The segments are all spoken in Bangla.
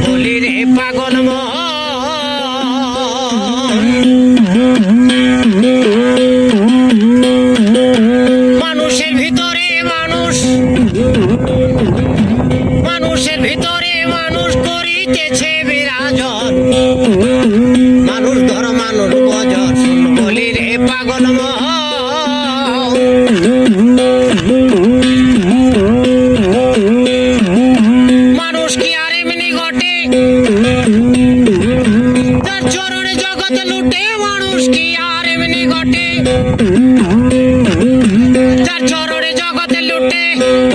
বলি রে পাগল মানুষের ভিতরে মানুষ, মানুষের ভিতরে মানুষ করিতেছে বিরাজন, মানুষ ধর মানুষ বজর বলি রে পাগল মানুষ কি আর এমনি ঘটে তার চরণে জগৎ লুটে, মানুষ কি আর এমনি ঘটে তার চরণে জগৎ লুটে,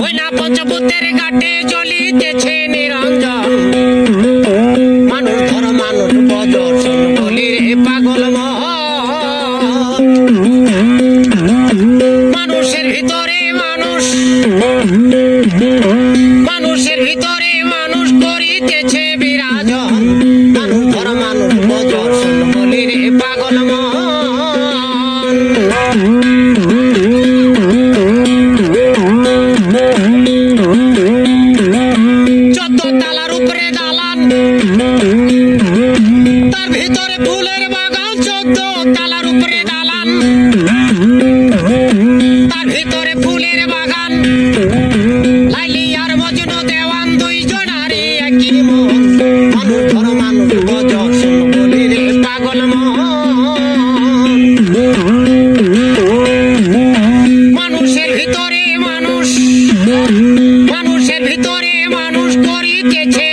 ওই না পঞ্চভূতের ঘাটে চলিতেছে নিরঞ্জন, মানুষ ধর মানুষ বজর বলি রে পাগল মানুষের ভিতরে মানুষ, মানুষের ভিতরে মানুষ করিতেছে বিরাজন, মানুষ ধর মানুষ বজর বলি রে পাগল যত তালার উপরে দালান তার ভিতরে ফুলের বাগান, চোদ্দ তালার উপরে দালান তার ভিতরে ফুলের বাগান, লাইলি আর মজনু দেওয়ান দুইজনারই একই মন, মানুষ ধর মানুষ বজর বলি রে পাগল মানুষের ভিতরে মানুষ, মানুষের ভিতরে মানুষ করিতেছে